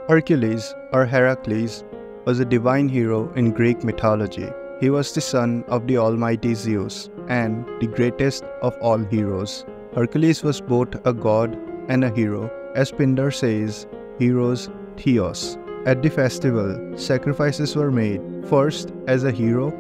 Hercules, or Heracles, was a divine hero in Greek mythology. He was the son of the almighty Zeus and the greatest of all heroes. Hercules was both a god and a hero. As Pindar says, heroes theos. At the festival, sacrifices were made, first as a hero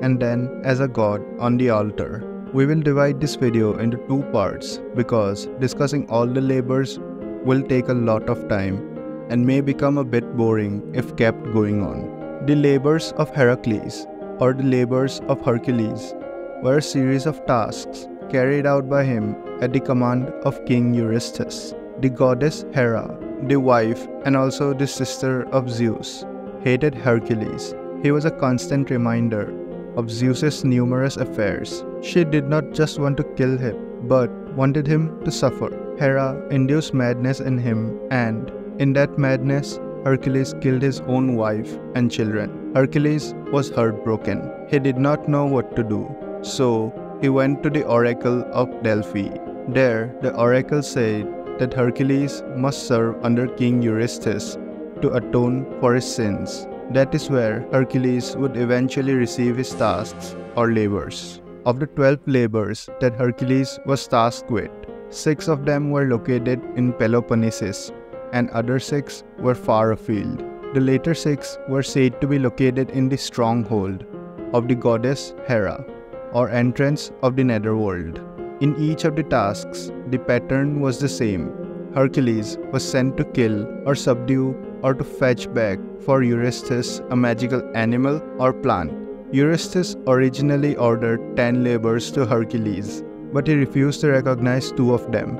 and then as a god on the altar. We will divide this video into two parts because discussing all the labors will take a lot of time and may become a bit boring if kept going on. The Labors of Hercules, or the Labors of Hercules, were a series of tasks carried out by him at the command of King Eurystheus. The goddess Hera, the wife and also the sister of Zeus, hated Hercules. He was a constant reminder of Zeus's numerous affairs. She did not just want to kill him, but wanted him to suffer. Hera induced madness in him, and in that madness, Hercules killed his own wife and children. Hercules was heartbroken. He did not know what to do, so he went to the oracle of Delphi. There, the oracle said that Hercules must serve under King Eurystheus to atone for his sins. That is where Hercules would eventually receive his tasks or labors. Of the 12 labors that Hercules was tasked with, 6 of them were located in Peloponnesus and other 6 were far afield. The later 6 were said to be located in the stronghold of the goddess Hera, or entrance of the netherworld. In each of the tasks, the pattern was the same. Hercules was sent to kill or subdue or to fetch back for Eurystheus a magical animal or plant. Eurystheus originally ordered 10 labors to Hercules, but he refused to recognize 2 of them,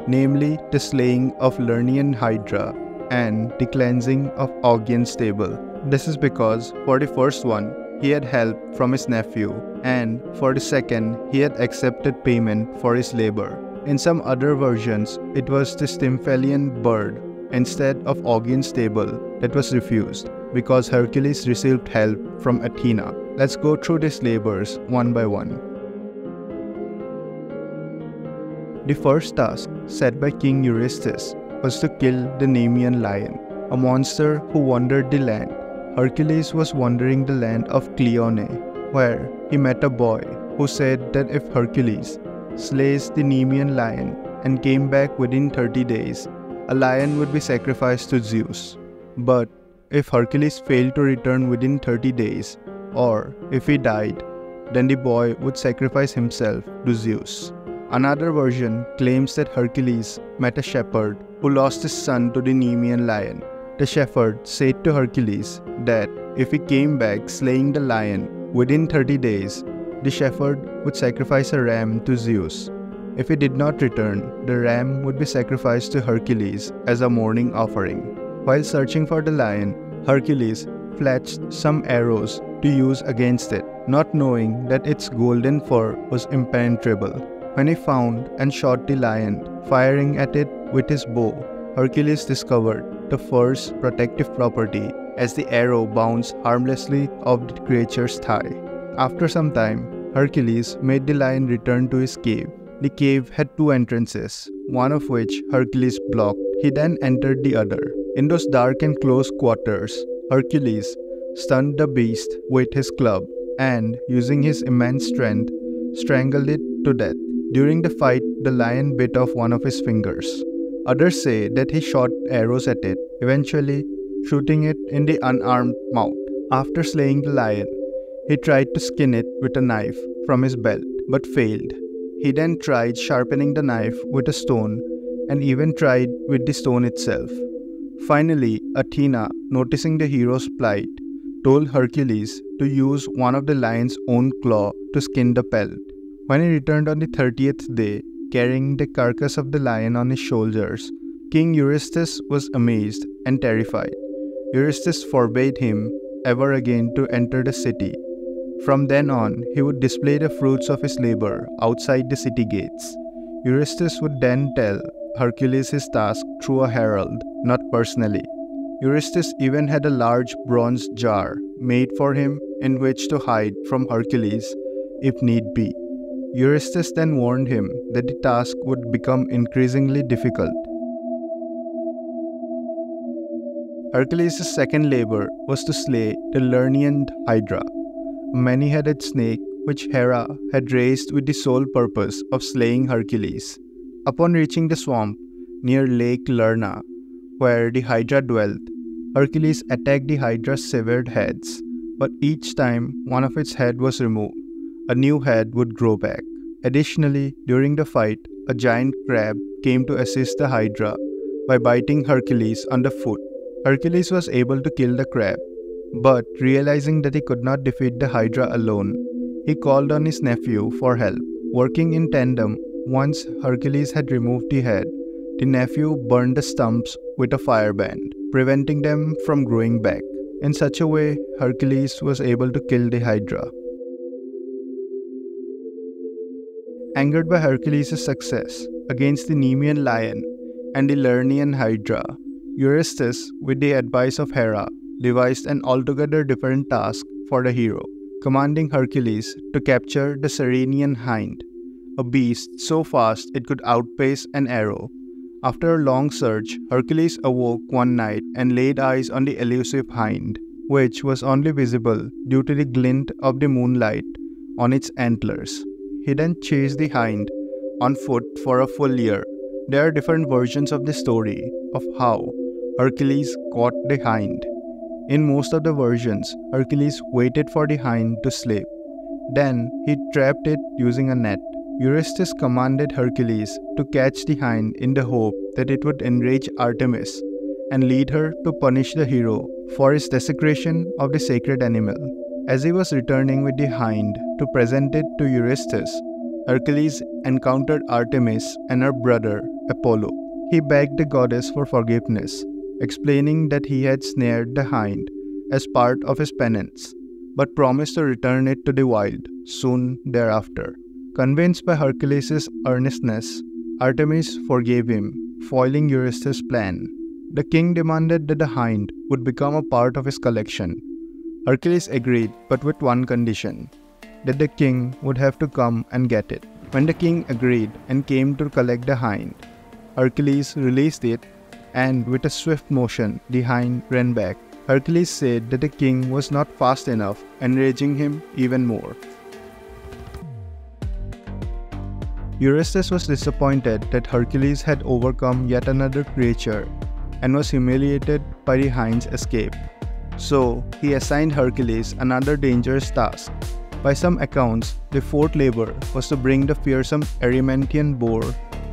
namely the slaying of Lernaean Hydra and the cleansing of Augean stable. This is because for the first one, he had help from his nephew, and for the second, he had accepted payment for his labor. In some other versions, it was the Stymphalian bird instead of Augean stable that was refused, because Hercules received help from Athena. Let's go through these labors one by one. The first task set by King Eurystheus was to kill the Nemean lion, a monster who wandered the land. Hercules was wandering the land of Cleone, where he met a boy who said that if Hercules slays the Nemean lion and came back within 30 days, a lion would be sacrificed to Zeus. But if Hercules failed to return within 30 days, or if he died, then the boy would sacrifice himself to Zeus. Another version claims that Hercules met a shepherd who lost his son to the Nemean lion. The shepherd said to Hercules that if he came back slaying the lion within 30 days, the shepherd would sacrifice a ram to Zeus. If he did not return, the ram would be sacrificed to Hercules as a morning offering. While searching for the lion, Hercules fletched some arrows to use against it, not knowing that its golden fur was impenetrable. When he found and shot the lion, firing at it with his bow, Hercules discovered the fur's protective property as the arrow bounced harmlessly off the creature's thigh. After some time, Hercules made the lion return to his cave. The cave had 2 entrances, one of which Hercules blocked. He then entered the other. In those dark and close quarters, Hercules stunned the beast with his club and, using his immense strength, strangled it to death. During the fight, the lion bit off one of his fingers. Others say that he shot arrows at it, eventually shooting it in the unarmed mouth. After slaying the lion, he tried to skin it with a knife from his belt, but failed. He then tried sharpening the knife with a stone and even tried with the stone itself. Finally, Athena, noticing the hero's plight, told Hercules to use one of the lion's own claw to skin the pelt. When he returned on the 30th day, carrying the carcass of the lion on his shoulders, King Eurystheus was amazed and terrified. Eurystheus forbade him ever again to enter the city. From then on, he would display the fruits of his labor outside the city gates. Eurystheus would then tell Hercules his task through a herald, not personally. Eurystheus even had a large bronze jar made for him in which to hide from Hercules if need be. Eurystheus then warned him that the task would become increasingly difficult. Hercules' second labor was to slay the Lernaean Hydra, a many-headed snake which Hera had raised with the sole purpose of slaying Hercules. Upon reaching the swamp near Lake Lerna, where the Hydra dwelt, Hercules attacked the Hydra's severed heads, but each time one of its head was removed, a new head would grow back. Additionally, during the fight, a giant crab came to assist the Hydra by biting Hercules on the foot. Hercules was able to kill the crab, but realizing that he could not defeat the Hydra alone, he called on his nephew for help. Working in tandem, once Hercules had removed the head, the nephew burned the stumps with a fireband, preventing them from growing back. In such a way, Hercules was able to kill the Hydra. Angered by Hercules' success against the Nemean lion and the Lernaean Hydra, Eurystheus, with the advice of Hera, devised an altogether different task for the hero, commanding Hercules to capture the Ceryneian hind, a beast so fast it could outpace an arrow. After a long search, Hercules awoke one night and laid eyes on the elusive hind, which was only visible due to the glint of the moonlight on its antlers. He then chased the hind on foot for a full year. There are different versions of the story of how Hercules caught the hind. In most of the versions, Hercules waited for the hind to sleep. Then he trapped it using a net. Eurystheus commanded Hercules to catch the hind in the hope that it would enrage Artemis and lead her to punish the hero for his desecration of the sacred animal. As he was returning with the hind to present it to Eurystheus, Hercules encountered Artemis and her brother Apollo. He begged the goddess for forgiveness, explaining that he had snared the hind as part of his penance, but promised to return it to the wild soon thereafter. Convinced by Hercules' earnestness, Artemis forgave him, foiling Eurystheus' plan. The king demanded that the hind would become a part of his collection. Hercules agreed, but with one condition, that the king would have to come and get it. When the king agreed and came to collect the hind, Hercules released it, and with a swift motion, the hind ran back. Hercules said that the king was not fast enough, enraging him even more. Eurystheus was disappointed that Hercules had overcome yet another creature and was humiliated by the hind's escape. So, he assigned Hercules another dangerous task. By some accounts, the fourth labor was to bring the fearsome Erymanthean boar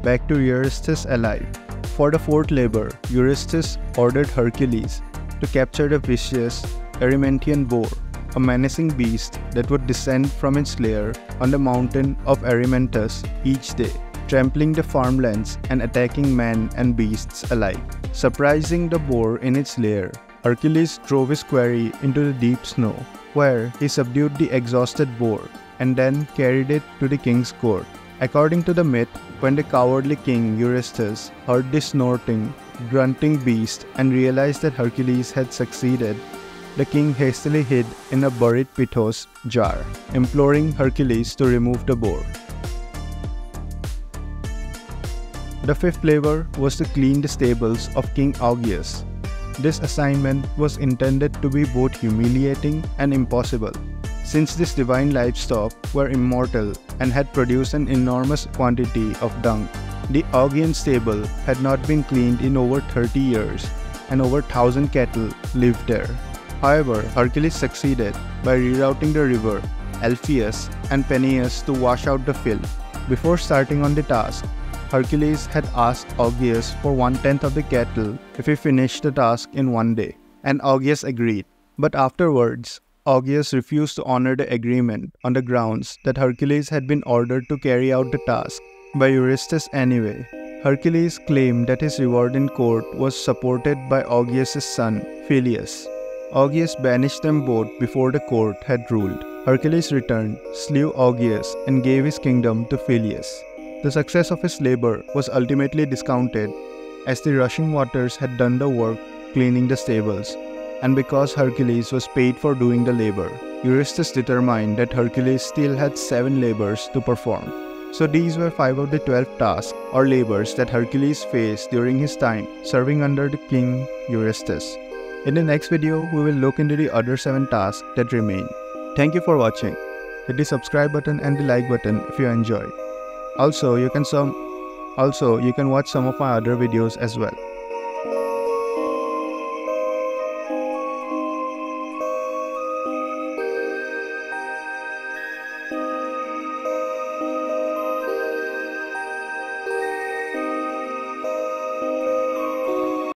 back to Eurystheus alive. For the fourth labor, Eurystheus ordered Hercules to capture the vicious Erymanthean boar, a menacing beast that would descend from its lair on the mountain of Erymanthus each day, trampling the farmlands and attacking men and beasts alike. Surprising the boar in its lair, Hercules drove his quarry into the deep snow, where he subdued the exhausted boar and then carried it to the king's court. According to the myth, when the cowardly king Eurystheus heard the snorting, grunting beast and realized that Hercules had succeeded, the king hastily hid in a buried Pythos jar, imploring Hercules to remove the boar. The fifth labor was to clean the stables of King Augeas. This assignment was intended to be both humiliating and impossible, since these divine livestock were immortal and had produced an enormous quantity of dung. The Augean stable had not been cleaned in over 30 years, and over 1,000 cattle lived there. However, Hercules succeeded by rerouting the river Alpheus and Peneus to wash out the filth. Before starting on the task, Hercules had asked Augeas for 1/10 of the cattle if he finished the task in one day, and Augeas agreed. But afterwards, Augeas refused to honor the agreement on the grounds that Hercules had been ordered to carry out the task by Eurystheus anyway. Hercules claimed that his reward in court was supported by Augeas' son, Peleus. Augeas banished them both before the court had ruled. Hercules returned, slew Augeas, and gave his kingdom to Peleus. The success of his labor was ultimately discounted, as the rushing waters had done the work cleaning the stables, and because Hercules was paid for doing the labor. Eurystheus determined that Hercules still had 7 labors to perform. So these were 5 of the 12 tasks or labors that Hercules faced during his time serving under the king Eurystheus. In the next video, we will look into the other 7 tasks that remain. Thank you for watching. Hit the subscribe button and the like button if you enjoyed. Also, you can watch some of my other videos as well.